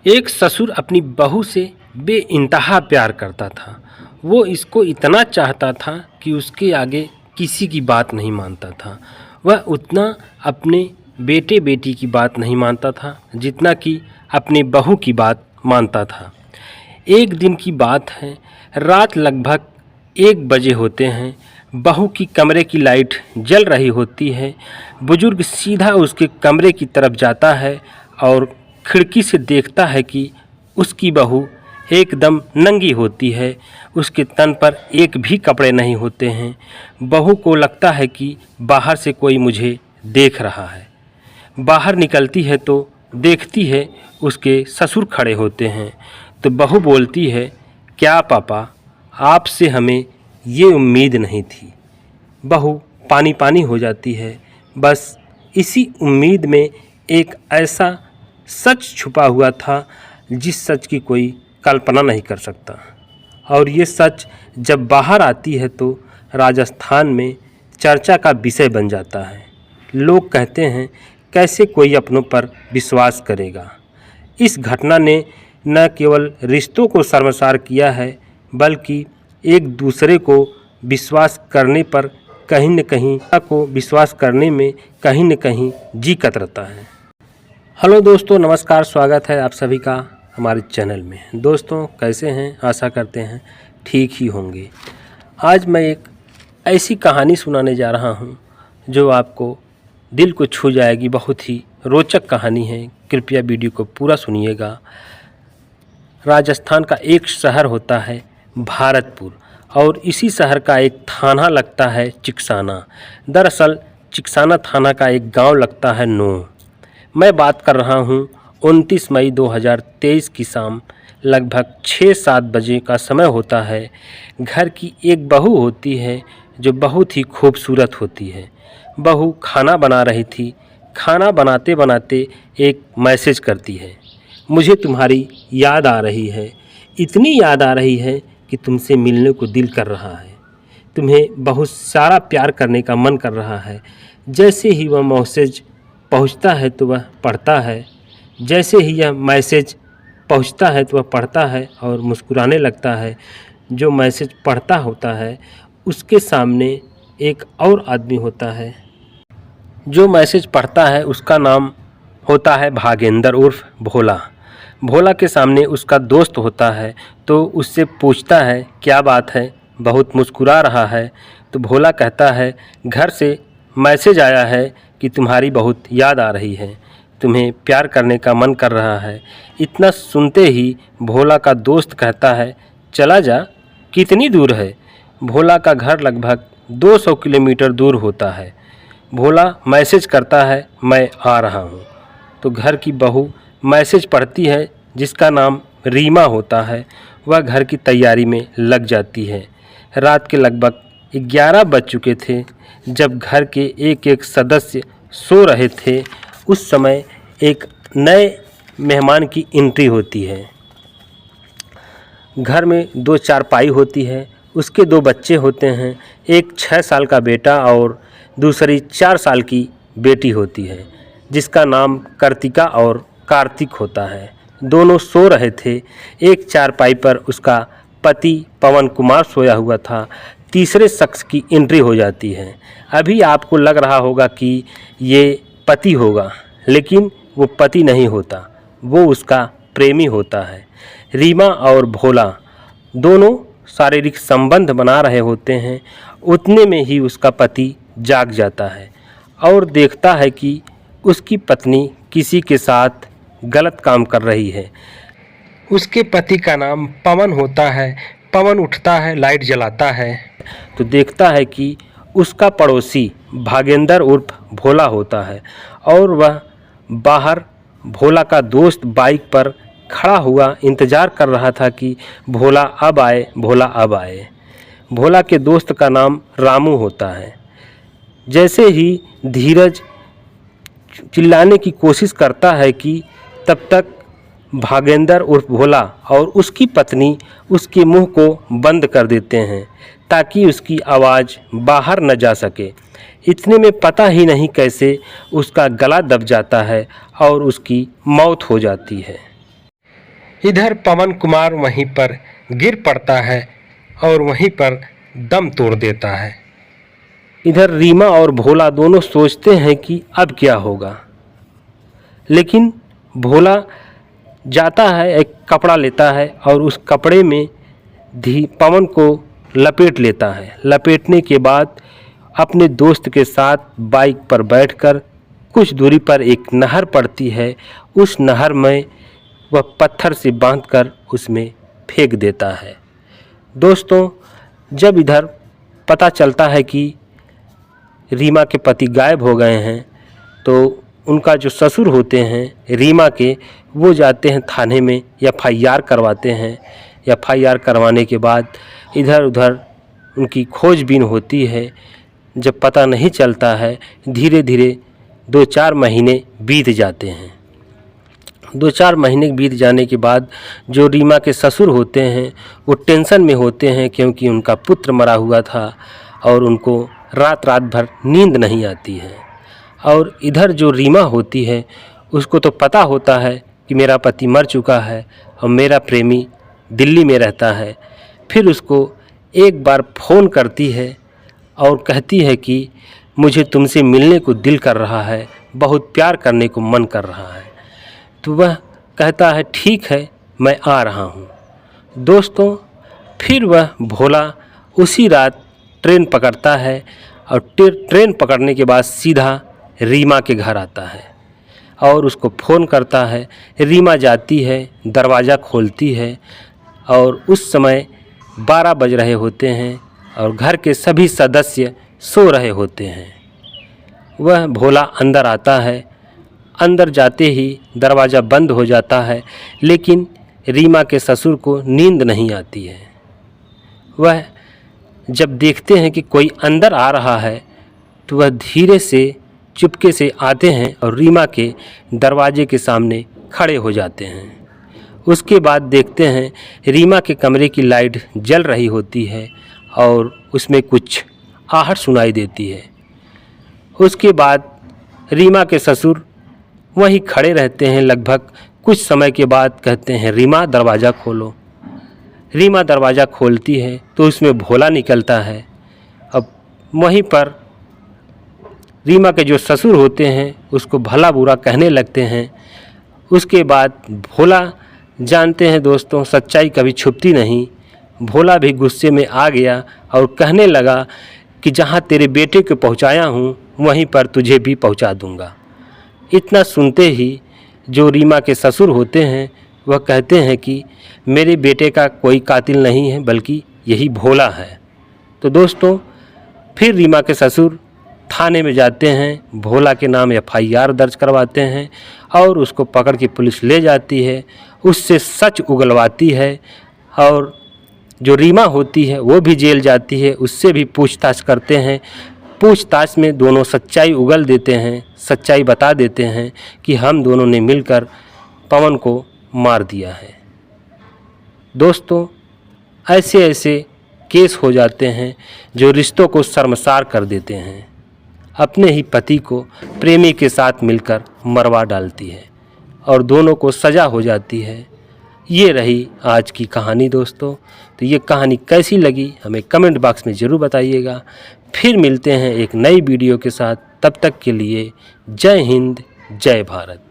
एक ससुर अपनी बहू से बेइंतहा प्यार करता था। वो इसको इतना चाहता था कि उसके आगे किसी की बात नहीं मानता था। वह उतना अपने बेटे बेटी की बात नहीं मानता था जितना कि अपनी बहू की बात मानता था। एक दिन की बात है, रात लगभग 1 बजे होते हैं। बहू की कमरे की लाइट जल रही होती है। बुजुर्ग सीधा उसके कमरे की तरफ जाता है और खिड़की से देखता है कि उसकी बहू एकदम नंगी होती है। उसके तन पर एक भी कपड़े नहीं होते हैं। बहू को लगता है कि बाहर से कोई मुझे देख रहा है। बाहर निकलती है तो देखती है उसके ससुर खड़े होते हैं। तो बहू बोलती है, क्या पापा, आपसे हमें ये उम्मीद नहीं थी। बहू पानी पानी हो जाती है। बस इसी उम्मीद में एक ऐसा सच छुपा हुआ था जिस सच की कोई कल्पना नहीं कर सकता। और ये सच जब बाहर आती है तो राजस्थान में चर्चा का विषय बन जाता है। लोग कहते हैं, कैसे कोई अपनों पर विश्वास करेगा। इस घटना ने न केवल रिश्तों को शर्मसार किया है बल्कि एक दूसरे को विश्वास करने पर कहीं न कहीं विश्वास करने में कहीं न कहीं जी कतराता है। हेलो दोस्तों, नमस्कार, स्वागत है आप सभी का हमारे चैनल में। दोस्तों कैसे हैं? आशा करते हैं ठीक ही होंगे। आज मैं एक ऐसी कहानी सुनाने जा रहा हूं जो आपको दिल को छू जाएगी। बहुत ही रोचक कहानी है, कृपया वीडियो को पूरा सुनिएगा। राजस्थान का एक शहर होता है भारतपुर और इसी शहर का एक थाना लगता है चिकसाना। दरअसल चिकसाना थाना का एक गांव लगता है नूंह। मैं बात कर रहा हूं 29 मई 2023 की शाम लगभग 6-7 बजे का समय होता है। घर की एक बहू होती है जो बहुत ही खूबसूरत होती है। बहू खाना बना रही थी। खाना बनाते बनाते एक मैसेज करती है, मुझे तुम्हारी याद आ रही है। इतनी याद आ रही है कि तुमसे मिलने को दिल कर रहा है। तुम्हें बहुत सारा प्यार करने का मन कर रहा है। जैसे ही वह मैसेज पहुंचता है तो वह पढ़ता है। जैसे ही यह मैसेज पहुंचता है तो वह पढ़ता है और मुस्कुराने लगता है। जो मैसेज पढ़ता होता है उसके सामने एक और आदमी होता है। जो मैसेज पढ़ता है उसका नाम होता है भागेंद्र उर्फ भोला। भोला के सामने उसका दोस्त होता है तो उससे पूछता है, क्या बात है, बहुत मुस्कुरा रहा है। तो भोला कहता है, घर से मैसेज आया है कि तुम्हारी बहुत याद आ रही है, तुम्हें प्यार करने का मन कर रहा है। इतना सुनते ही भोला का दोस्त कहता है, चला जा, कितनी दूर है। भोला का घर लगभग 200 किलोमीटर दूर होता है। भोला मैसेज करता है, मैं आ रहा हूँ। तो घर की बहू मैसेज पढ़ती है जिसका नाम रीमा होता है। वह घर की तैयारी में लग जाती है। रात के लगभग 11 बज चुके थे जब घर के एक एक सदस्य सो रहे थे। उस समय एक नए मेहमान की एंट्री होती है। घर में 2 चारपाई होती है। उसके 2 बच्चे होते हैं, एक 6 साल का बेटा और दूसरी 4 साल की बेटी होती है जिसका नाम कार्तिका और कार्तिक होता है। दोनों सो रहे थे। एक चारपाई पर उसका पति पवन कुमार सोया हुआ था। तीसरे शख्स की एंट्री हो जाती है। अभी आपको लग रहा होगा कि ये पति होगा, लेकिन वो पति नहीं होता, वो उसका प्रेमी होता है। रीमा और भोला दोनों शारीरिक संबंध बना रहे होते हैं। उतने में ही उसका पति जाग जाता है और देखता है कि उसकी पत्नी किसी के साथ गलत काम कर रही है। उसके पति का नाम पवन होता है। पवन उठता है, लाइट जलाता है तो देखता है कि उसका पड़ोसी भागेंद्र उर्फ भोला होता है और वह बाहर भोला का दोस्त बाइक पर खड़ा हुआ इंतज़ार कर रहा था कि भोला अब आए, भोला अब आए। भोला के दोस्त का नाम रामू होता है। जैसे ही धीरज चिल्लाने की कोशिश करता है कि तब तक भागेंद्र उर्फ भोला और उसकी पत्नी उसके मुंह को बंद कर देते हैं ताकि उसकी आवाज़ बाहर न जा सके। इतने में पता ही नहीं कैसे उसका गला दब जाता है और उसकी मौत हो जाती है। इधर पवन कुमार वहीं पर गिर पड़ता है और वहीं पर दम तोड़ देता है। इधर रीमा और भोला दोनों सोचते हैं कि अब क्या होगा, लेकिन भोला जाता है, एक कपड़ा लेता है और उस कपड़े में पवन को लपेट लेता है। लपेटने के बाद अपने दोस्त के साथ बाइक पर बैठकर कुछ दूरी पर एक नहर पड़ती है, उस नहर में वह पत्थर से बांधकर उसमें फेंक देता है। दोस्तों, जब इधर पता चलता है कि रीमा के पति गायब हो गए हैं, तो उनका जो ससुर होते हैं रीमा के, वो जाते हैं थाने में एफआईआर करवाते हैं। एफआईआर करवाने के बाद इधर उधर उनकी खोजबीन होती है। जब पता नहीं चलता है, धीरे धीरे 2-4 महीने बीत जाते हैं। 2-4 महीने बीत जाने के बाद जो रीमा के ससुर होते हैं वो टेंशन में होते हैं, क्योंकि उनका पुत्र मरा हुआ था और उनको रात रात भर नींद नहीं आती है। और इधर जो रीमा होती है उसको तो पता होता है कि मेरा पति मर चुका है और मेरा प्रेमी दिल्ली में रहता है। फिर उसको एक बार फ़ोन करती है और कहती है कि मुझे तुमसे मिलने को दिल कर रहा है, बहुत प्यार करने को मन कर रहा है। तो वह कहता है ठीक है, मैं आ रहा हूँ। दोस्तों, फिर वह भोला उसी रात ट्रेन पकड़ता है और ट्रेन पकड़ने के बाद सीधा रीमा के घर आता है और उसको फ़ोन करता है। रीमा जाती है, दरवाज़ा खोलती है और उस समय 12 बज रहे होते हैं और घर के सभी सदस्य सो रहे होते हैं। वह भोला अंदर आता है। अंदर जाते ही दरवाज़ा बंद हो जाता है, लेकिन रीमा के ससुर को नींद नहीं आती है। वह जब देखते हैं कि कोई अंदर आ रहा है, तो वह धीरे से चुपके से आते हैं और रीमा के दरवाजे के सामने खड़े हो जाते हैं। उसके बाद देखते हैं रीमा के कमरे की लाइट जल रही होती है और उसमें कुछ आहट सुनाई देती है। उसके बाद रीमा के ससुर वहीं खड़े रहते हैं। लगभग कुछ समय के बाद कहते हैं रीमा दरवाज़ा खोलो। रीमा दरवाज़ा खोलती है तो उसमें भोला निकलता है। अब वहीं पर रीमा के जो ससुर होते हैं उसको भला बुरा कहने लगते हैं। उसके बाद भोला जानते हैं दोस्तों, सच्चाई कभी छुपती नहीं। भोला भी गुस्से में आ गया और कहने लगा कि जहाँ तेरे बेटे को पहुँचाया हूँ वहीं पर तुझे भी पहुँचा दूँगा। इतना सुनते ही जो रीमा के ससुर होते हैं वह कहते हैं कि मेरे बेटे का कोई कातिल नहीं है, बल्कि यही भोला है। तो दोस्तों, फिर रीमा के ससुर थाने में जाते हैं, भोला के नाम एफआईआर दर्ज करवाते हैं और उसको पकड़ के पुलिस ले जाती है। उससे सच उगलवाती है और जो रीमा होती है वो भी जेल जाती है। उससे भी पूछताछ करते हैं। पूछताछ में दोनों सच्चाई उगल देते हैं, सच्चाई बता देते हैं कि हम दोनों ने मिलकर पवन को मार दिया है। दोस्तों, ऐसे ऐसे केस हो जाते हैं जो रिश्तों को शर्मसार कर देते हैं। अपने ही पति को प्रेमी के साथ मिलकर मरवा डालती है और दोनों को सज़ा हो जाती है। ये रही आज की कहानी दोस्तों। तो ये कहानी कैसी लगी हमें कमेंट बॉक्स में ज़रूर बताइएगा। फिर मिलते हैं एक नई वीडियो के साथ। तब तक के लिए जय हिंद, जय भारत।